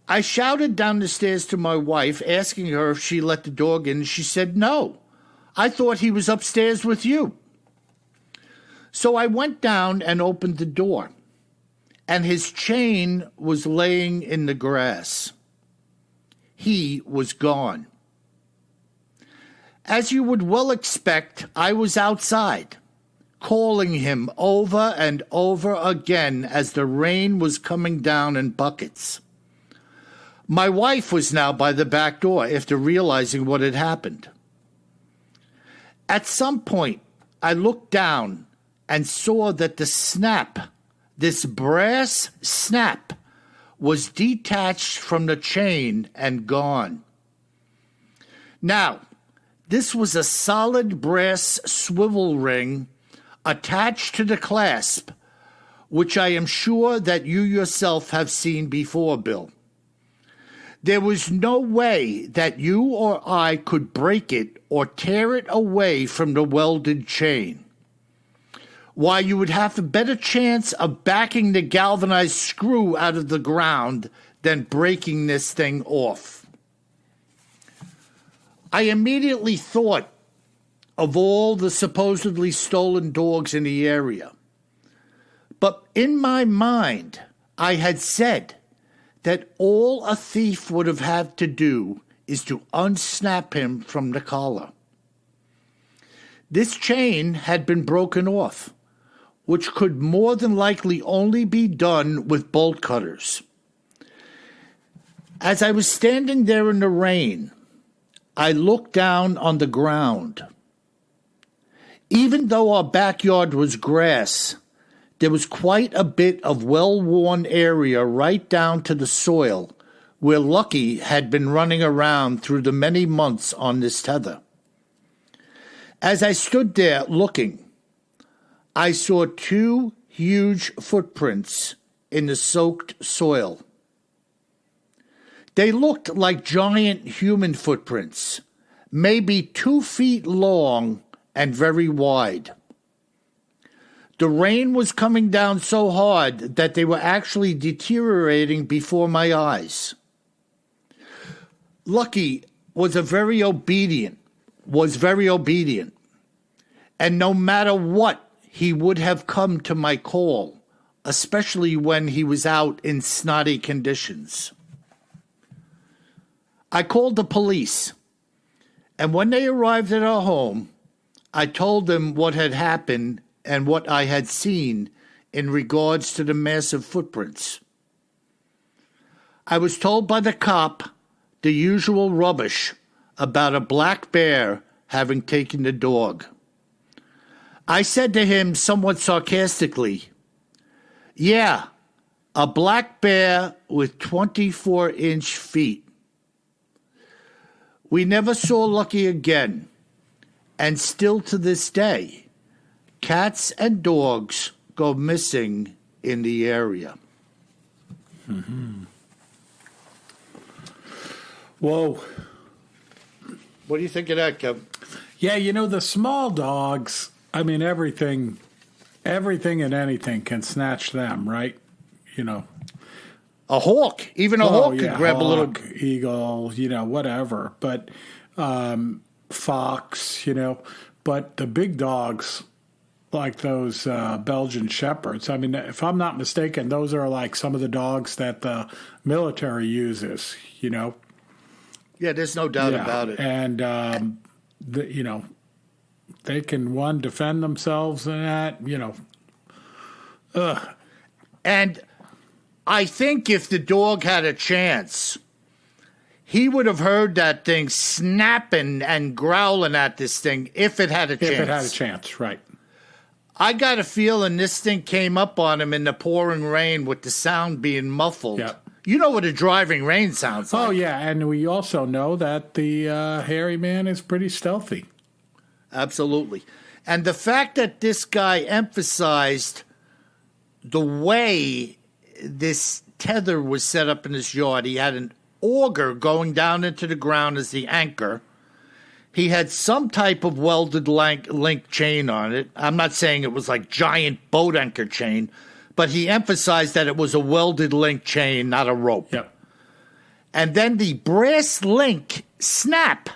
Speaker 1: I shouted down the stairs to my wife, asking her if she let the dog in. She said, "No, I thought he was upstairs with you." So I went down and opened the door, and his chain was laying in the grass. He was gone. As you would well expect, I was outside, calling him over and over again as the rain was coming down in buckets. My wife was now by the back door after realizing what had happened. At some point, I looked down and saw that the snap, this brass snap, was detached from the chain and gone. Now, this was a solid brass swivel ring attached to the clasp, which I am sure that you yourself have seen before, Bill. There was no way that you or I could break it or tear it away from the welded chain. Why, you would have a better chance of backing the galvanized screw out of the ground than breaking this thing off. I immediately thought of all the supposedly stolen dogs in the area. But in my mind, I had said that all a thief would have had to do is to unsnap him from the collar. This chain had been broken off, which could more than likely only be done with bolt cutters. As I was standing there in the rain, I looked down on the ground. Even though our backyard was grass, there was quite a bit of well-worn area right down to the soil where Lucky had been running around through the many months on this tether. As I stood there looking, I saw 2 huge footprints in the soaked soil. They looked like giant human footprints, maybe 2 feet long and very wide. The rain was coming down so hard that they were actually deteriorating before my eyes. Lucky was very obedient, and no matter what, he would have come to my call, especially when he was out in snotty conditions. I called the police, and when they arrived at our home, I told them what had happened and what I had seen in regards to the massive footprints. I was told by the cop the usual rubbish about a black bear having taken the dog. I said to him somewhat sarcastically, "Yeah, a black bear with 24-inch feet." We never saw Lucky again, and still to this day, cats and dogs go missing in the area.
Speaker 3: Mm-hmm. Whoa.
Speaker 1: What do you think of that, Kevin?
Speaker 3: Yeah, the small dogs, I mean, everything and anything can snatch them, right?
Speaker 1: A hawk, even a hawk could grab
Speaker 3: hawk,
Speaker 1: a little
Speaker 3: eagle, whatever. But fox, but the big dogs, like those Belgian Shepherds. I mean, if I'm not mistaken, those are like some of the dogs that the military uses, you know.
Speaker 1: Yeah, there's no doubt about it.
Speaker 3: And, you know, they can, one, defend themselves and that, you know.
Speaker 1: And I think if the dog had a chance, he would have heard that thing snapping and growling at this thing if it had a chance.
Speaker 3: If it had a chance, right.
Speaker 1: I got a feeling this thing came up on him in the pouring rain with the sound being muffled.
Speaker 3: Yep.
Speaker 1: You know what a driving rain sounds like.
Speaker 3: Oh, yeah, and we also know that the hairy man is pretty stealthy.
Speaker 1: Absolutely. And the fact that this guy emphasized the way this tether was set up in his yard, he had an auger going down into the ground as the anchor. He had some type of welded link chain on it. I'm not saying it was like giant boat anchor chain, but he emphasized that it was a welded link chain, not a rope.
Speaker 3: Yep.
Speaker 1: And then the brass link snap,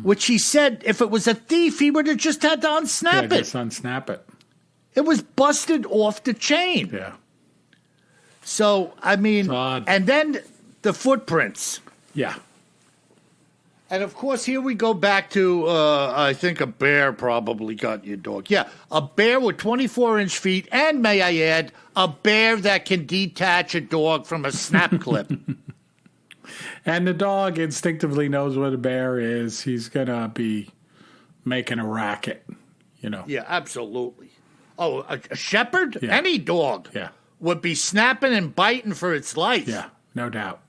Speaker 1: which he said if it was a thief, he would have just had to unsnap it.
Speaker 3: Just unsnap it.
Speaker 1: It was busted off the chain.
Speaker 3: Yeah.
Speaker 1: So, I mean,
Speaker 3: odd.
Speaker 1: and then the footprints.
Speaker 3: Yeah.
Speaker 1: And, of course, here we go back to, I think a bear probably got your dog. Yeah, a bear with 24-inch feet, and may I add, a bear that can detach a dog from a snap clip.
Speaker 3: And the dog instinctively knows what a bear is. He's going to be making a racket, you know.
Speaker 1: Yeah, absolutely. Oh, a shepherd?
Speaker 3: Yeah.
Speaker 1: Any dog
Speaker 3: Yeah.
Speaker 1: would be snapping and biting for its life.
Speaker 3: Yeah, no doubt.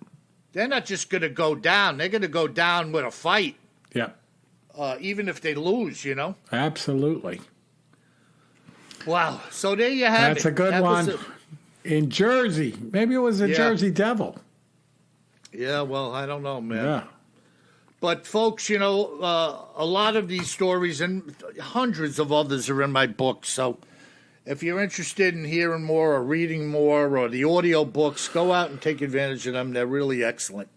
Speaker 1: They're not just going to go down. They're going to go down with a fight,
Speaker 3: Yeah,
Speaker 1: even if they lose, you know?
Speaker 3: absolutely.
Speaker 1: Wow. So there you have it.
Speaker 3: That's a good
Speaker 1: That was
Speaker 3: one. In Jersey. Maybe it was a
Speaker 1: Yeah.
Speaker 3: Jersey Devil.
Speaker 1: Yeah, well, I don't know, man.
Speaker 3: Yeah.
Speaker 1: But, folks, you know, a lot of these stories and hundreds of others are in my book. So if you're interested in hearing more or reading more or the audio books, go out and take advantage of them. They're really excellent.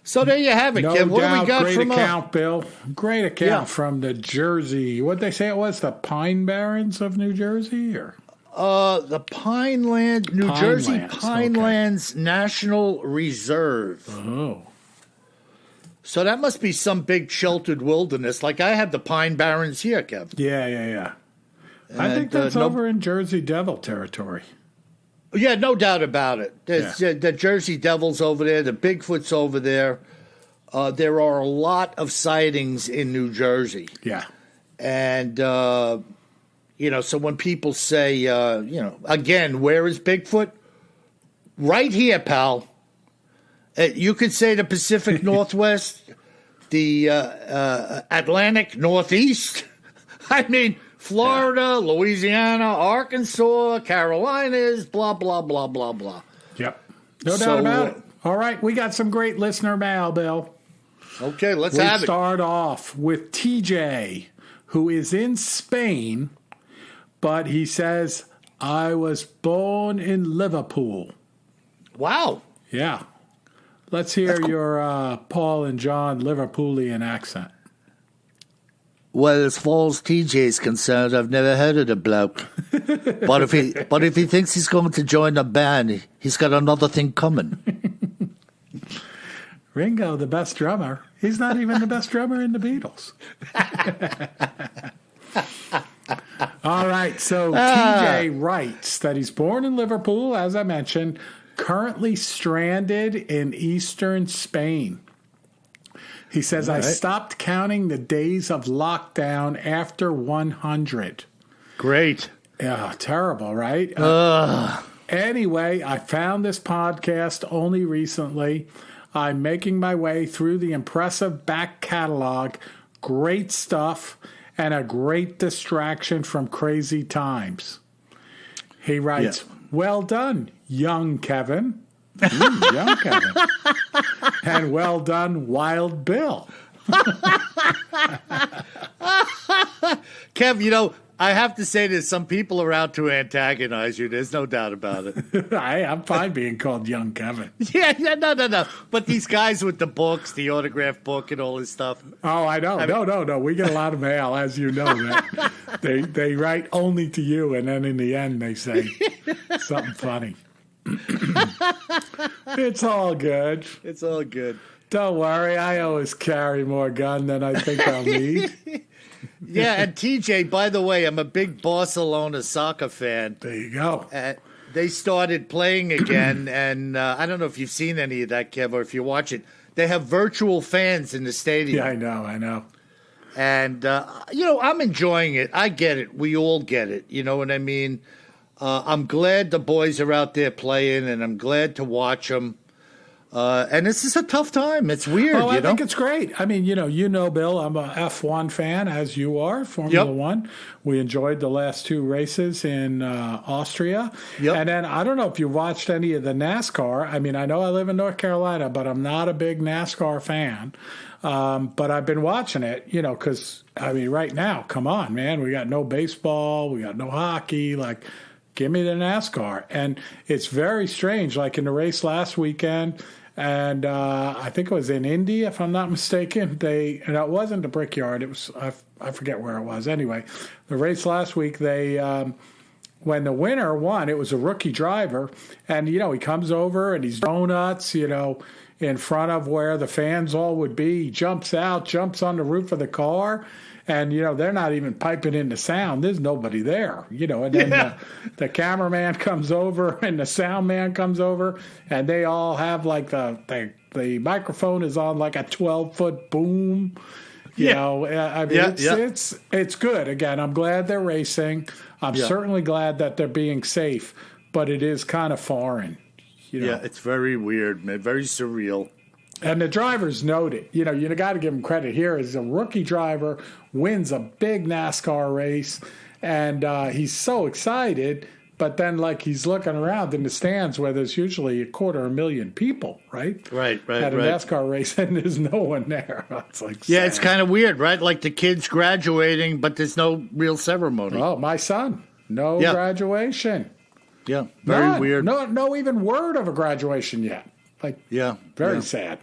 Speaker 1: So there you have it,
Speaker 3: No
Speaker 1: Kim. What do
Speaker 3: doubt.
Speaker 1: we got
Speaker 3: Great
Speaker 1: from
Speaker 3: account, Bill. Great account
Speaker 1: Yeah.
Speaker 3: from the Jersey. What'd they say it was? The Pine Barrens of New Jersey? Or
Speaker 1: the Pineland, New Jersey
Speaker 3: Pinelands,
Speaker 1: Pinelands National Reserve.
Speaker 3: Oh.
Speaker 1: So that must be some big sheltered wilderness. Like I have the Pine Barrens here, Kev.
Speaker 3: Yeah. I think
Speaker 1: And,
Speaker 3: that's over in Jersey Devil territory.
Speaker 1: Yeah, no doubt about it. There's the Jersey Devils over there, the Bigfoots over there. There are a lot of sightings in New Jersey.
Speaker 3: Yeah.
Speaker 1: And, you know, so when people say, you know, again, where is Bigfoot? Right here, pal. You could say the Pacific Northwest, the Atlantic Northeast. I mean, Florida, Louisiana, Arkansas, Carolinas, blah, blah, blah, blah, blah.
Speaker 3: Yep. No doubt about it. All right, we got some great listener mail, Bill.
Speaker 1: Okay, let's
Speaker 3: We
Speaker 1: have it.
Speaker 3: start off with TJ, who is in Spain, but he says, I was born in Liverpool.
Speaker 1: Wow.
Speaker 3: Yeah. Let's hear your Paul and John Liverpoolian accent.
Speaker 1: Well, as far as TJ is concerned, I've never heard of the bloke. but if he thinks he's going to join a band, he's got another thing coming.
Speaker 3: Ringo, the best drummer. He's not even the best drummer in the Beatles. All right, so TJ writes that he's born in Liverpool, as I mentioned, currently stranded in eastern Spain. He says, I stopped counting the days of lockdown after 100.
Speaker 1: Great.
Speaker 3: Yeah, terrible, right? Anyway, I found this podcast only recently. I'm making my way through the impressive back catalog. Great stuff and a great distraction from crazy times. He writes, well done, young Kevin. Young Kevin. And well done, Wild Bill.
Speaker 1: Kev, you know, I have to say there's some people around to antagonize you. There's no doubt about it.
Speaker 3: I'm fine being called Young Kevin.
Speaker 1: Yeah, no. But these guys with the books, the autograph book and all this stuff.
Speaker 3: Oh, I know. No. We get a lot of mail, as you know. That they write only to you, and then in the end they say something funny. It's all good.
Speaker 1: It's all good.
Speaker 3: Don't worry. I always carry more gun than I think I'll need.
Speaker 1: Yeah, and TJ, by the way, I'm a big Barcelona soccer fan.
Speaker 3: There you go.
Speaker 1: They started playing again, and I don't know if you've seen any of that, Kev, or if you watch it. They have virtual fans in the stadium.
Speaker 3: Yeah, I know.
Speaker 1: And, I'm enjoying it. I get it. We all get it. You know what I mean? I'm glad the boys are out there playing, and I'm glad to watch them. And this is a tough time. It's weird.
Speaker 3: I think it's great. I mean, Bill, I'm a F1 fan, as you are, Formula One. We enjoyed the last two races in Austria.
Speaker 1: Yep.
Speaker 3: And then I don't know if you watched any of the NASCAR. I mean, I know I live in North Carolina, but I'm not a big NASCAR fan. But I've been watching it, because, I mean, right now, come on, man. We got no baseball. We got no hockey. Like, give me the NASCAR. And it's very strange. Like in the race last weekend, and I think it was in Indy, if I'm not mistaken. And it wasn't the Brickyard. It was I forget where it was. Anyway, the race last week, when the winner won, it was a rookie driver, and he comes over and he's donuts, in front of where the fans all would be. He jumps out, jumps on the roof of the car. And, they're not even piping in the sound. There's nobody there, And then the cameraman comes over and the sound man comes over. And they all have like the microphone is on like a 12-foot boom. I mean, it's good. Again, I'm glad they're racing. I'm certainly glad that they're being safe. But it is kind of foreign.
Speaker 1: Yeah, it's very weird, man. Very surreal.
Speaker 3: And the drivers note it. You got to give him credit here. As a rookie driver, wins a big NASCAR race, and he's so excited. But then, he's looking around in the stands where there's usually 250,000 people, right?
Speaker 1: Right.
Speaker 3: At a NASCAR race, and there's no one there. It's like
Speaker 1: sad. It's kind of weird, right? Like the kids graduating, but there's no real ceremony.
Speaker 3: Oh, my son, no graduation.
Speaker 1: Yeah, very weird.
Speaker 3: No even word of a graduation yet. Very sad.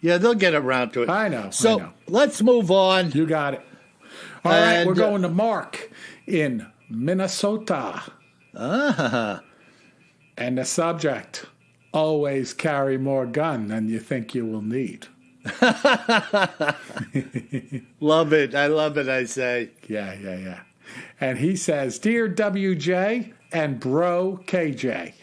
Speaker 1: Yeah, they'll get around to it.
Speaker 3: I know.
Speaker 1: So let's move on.
Speaker 3: You got it. All right, we're going to Mark in Minnesota.
Speaker 1: And
Speaker 3: the subject, always carry more gun than you think you will need.
Speaker 1: Love it. I love it, I say.
Speaker 3: Yeah. And he says, Dear WJ and Bro KJ,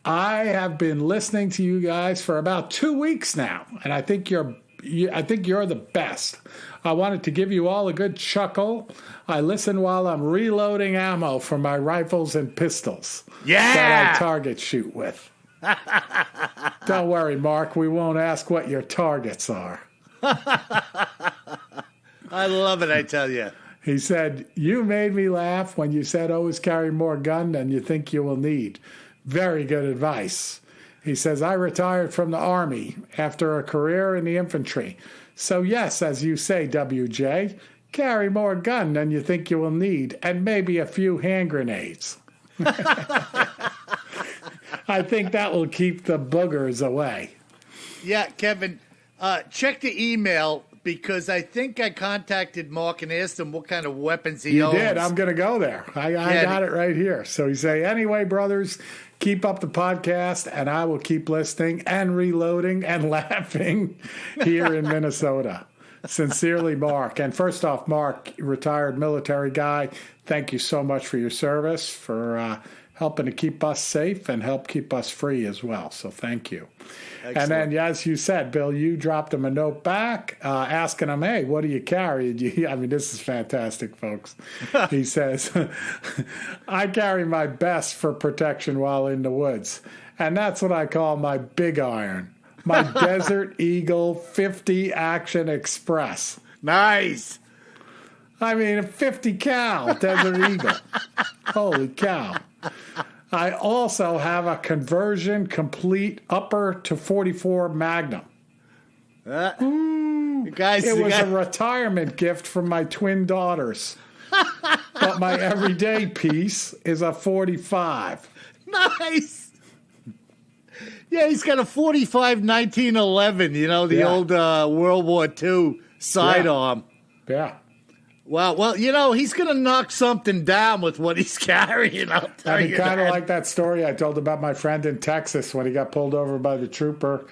Speaker 3: I have been listening to you guys for about 2 weeks now, and I think you're the best. I wanted to give you all a good chuckle. I listen while I'm reloading ammo for my rifles and pistols that I target shoot with. Don't worry, Mark. We won't ask what your targets are.
Speaker 1: I love it, I tell you.
Speaker 3: He said, you made me laugh when you said always carry more gun than you think you will need. Very good advice. He says, I retired from the Army after a career in the infantry. So yes, as you say, WJ, carry more gun than you think you will need, and maybe a few hand grenades. I think that will keep the boogers away.
Speaker 1: Yeah, Kevin, check the email, because I think I contacted Mark and asked him what kind of weapons he owns.
Speaker 3: You did. I'm going to go there. I got it right here. So he say, anyway, brothers, keep up the podcast, and I will keep listening and reloading and laughing here in Minnesota. Sincerely, Mark. And first off, Mark, retired military guy, thank you so much for your service, for helping to keep us safe and help keep us free as well. So thank you. Excellent. And then, as you said, Bill, you dropped him a note back asking him, hey, what do you carry? I mean, this is fantastic, folks. He says, I carry my best for protection while in the woods. And that's what I call my big iron, my Desert Eagle 50 Action Express.
Speaker 1: Nice.
Speaker 3: I mean, a 50 cal Desert Eagle. Holy cow. I also have a conversion complete upper to 44 Magnum.
Speaker 1: Guys,
Speaker 3: it was a retirement gift from my twin daughters. but my everyday piece is a 45.
Speaker 1: Nice. Yeah, he's got a 45 1911, the old World War II sidearm.
Speaker 3: Yeah.
Speaker 1: Wow. Well, he's going to knock something down with what he's carrying. I'll tell
Speaker 3: I mean,
Speaker 1: you
Speaker 3: kind of
Speaker 1: that.
Speaker 3: like that story I told about my friend in Texas when he got pulled over by the trooper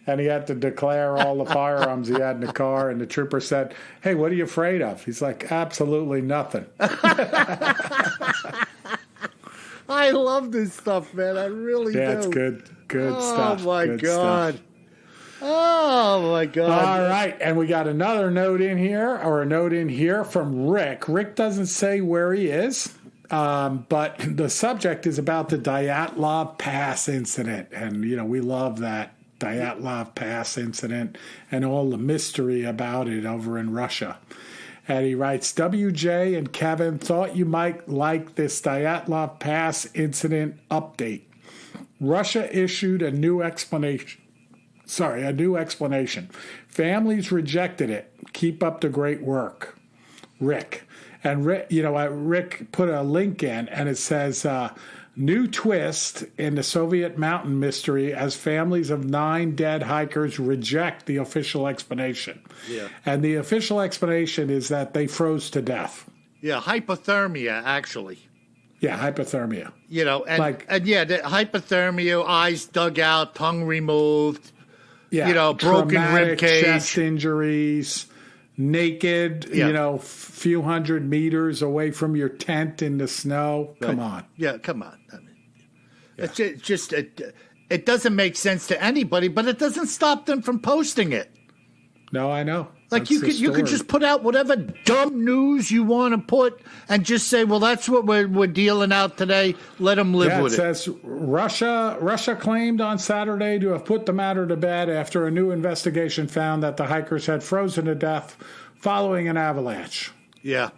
Speaker 3: and he had to declare all the firearms he had in the car. And the trooper said, "Hey, what are you afraid of?" He's like, "Absolutely nothing."
Speaker 1: I love this stuff, man. I really do.
Speaker 3: Yeah, it's good stuff.
Speaker 1: Oh, my
Speaker 3: Good
Speaker 1: God.
Speaker 3: stuff.
Speaker 1: Oh, my God.
Speaker 3: All right, and we got another note in here, from Rick. Rick doesn't say where he is, but the subject is about the Dyatlov Pass incident, and we love that Dyatlov Pass incident and all the mystery about it over in Russia. And he writes, WJ and Kevin thought you might like this Dyatlov Pass incident update. Russia issued a new explanation. Families rejected it. Keep up the great work. Rick. And Rick put a link in, and it says, new twist in the Soviet mountain mystery as families of 9 dead hikers reject the official explanation.
Speaker 1: Yeah.
Speaker 3: And the official explanation is that they froze to death.
Speaker 1: Yeah, hypothermia, actually.
Speaker 3: Yeah, hypothermia.
Speaker 1: The hypothermia, eyes dug out, tongue removed,
Speaker 3: Yeah,
Speaker 1: broken
Speaker 3: traumatic
Speaker 1: rib cage.
Speaker 3: chest injuries, naked, few hundred meters away from your tent in the snow. Come on.
Speaker 1: Yeah, come on. I mean, it's just it doesn't make sense to anybody, but it doesn't stop them from posting it.
Speaker 3: No, I know.
Speaker 1: Like
Speaker 3: That's
Speaker 1: you could just put out whatever dumb news you want to put and just say, well, that's what we're dealing out today. Let them live with it.
Speaker 3: It says Russia claimed on Saturday to have put the matter to bed after a new investigation found that the hikers had frozen to death following an avalanche.
Speaker 1: Yeah.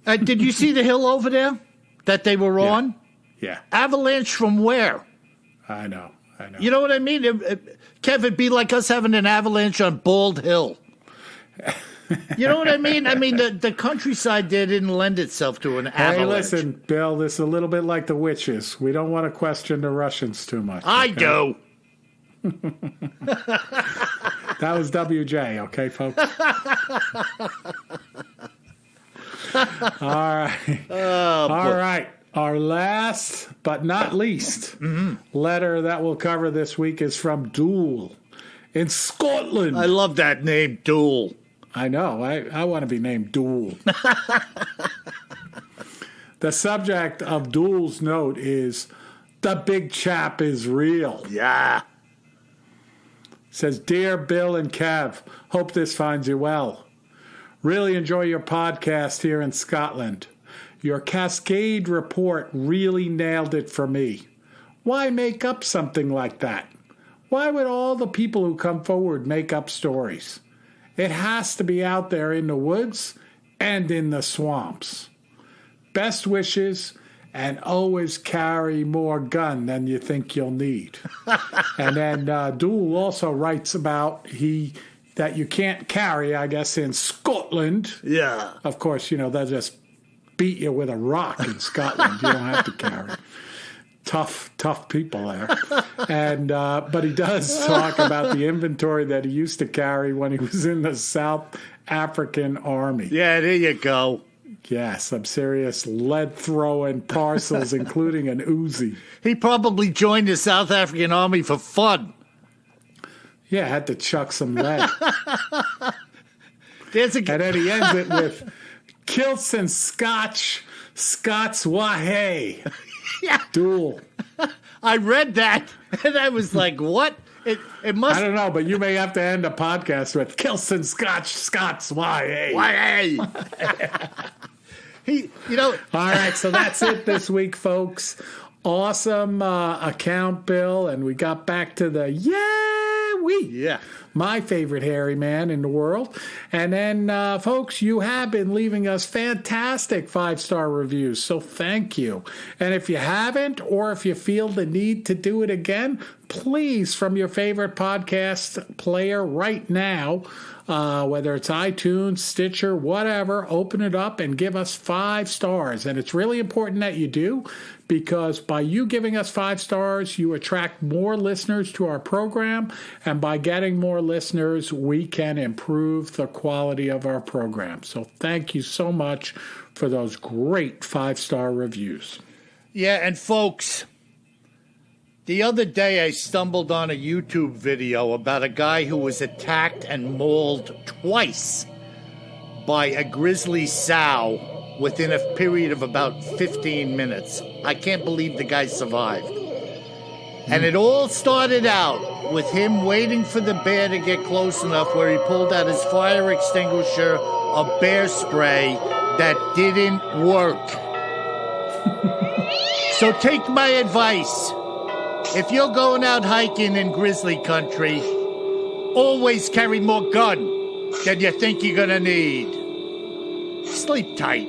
Speaker 1: Did you see the hill over there that they were on?
Speaker 3: Yeah.
Speaker 1: Avalanche from where?
Speaker 3: I know.
Speaker 1: You know what I mean? Kev, it'd be like us having an avalanche on Bald Hill. You know what I mean? I mean, the countryside there didn't lend itself to an avalanche.
Speaker 3: Hey, listen, Bill, this is a little bit like the witches. We don't want to question the Russians too much.
Speaker 1: I do.
Speaker 3: That was WJ, okay, folks? All right. All right. Our last but not least letter that we'll cover this week is from Dool in Scotland.
Speaker 1: I love that name, Dool.
Speaker 3: I know. I want to be named Dool. The subject of Dool's note is, the big chap is real.
Speaker 1: Yeah.
Speaker 3: Says, Dear Bill and Kev, hope this finds you well. Really enjoy your podcast here in Scotland. Your Cascade report really nailed it for me. Why make up something like that? Why would all the people who come forward make up stories? It has to be out there in the woods and in the swamps. Best wishes, and always carry more gun than you think you'll need. And then Dool also writes about that you can't carry, I guess, in Scotland.
Speaker 1: Yeah.
Speaker 3: Of course, they'll just beat you with a rock in Scotland. You don't have to carry. Tough people there. And but he does talk about the inventory that he used to carry when he was in the South African Army.
Speaker 1: Yeah, there you go.
Speaker 3: Yeah, some serious lead-throwing parcels, including an Uzi.
Speaker 1: He probably joined the South African Army for fun.
Speaker 3: Yeah, had to chuck some lead.
Speaker 1: And
Speaker 3: then he ends it with kilts and Scots Wahay.
Speaker 1: Yeah.
Speaker 3: Dool.
Speaker 1: I read that, and I was like, what? It must...
Speaker 3: I don't know, but you may have to end the podcast with kilts and Scots Wahay.
Speaker 1: Why?
Speaker 3: All right, so that's it this week, folks. Awesome account, Bill, and we got back to the Yowie.
Speaker 1: Yeah.
Speaker 3: My favorite hairy man in the world. And then, folks, you have been leaving us fantastic 5-star reviews, so thank you. And if you haven't, or if you feel the need to do it again, please, from your favorite podcast player right now, whether it's iTunes, Stitcher, whatever, open it up and give us 5 stars. And it's really important that you do, because by you giving us 5 stars, you attract more listeners to our program. And by getting more listeners, we can improve the quality of our program. So thank you so much for those great 5-star reviews.
Speaker 1: Yeah, and folks, the other day I stumbled on a YouTube video about a guy who was attacked and mauled twice by a grizzly sow within a period of about 15 minutes. I can't believe the guy survived. And it all started out with him waiting for the bear to get close enough where he pulled out his fire extinguisher of bear spray that didn't work. So take my advice. If you're going out hiking in grizzly country, always carry more gun than you think you're gonna need. Sleep tight.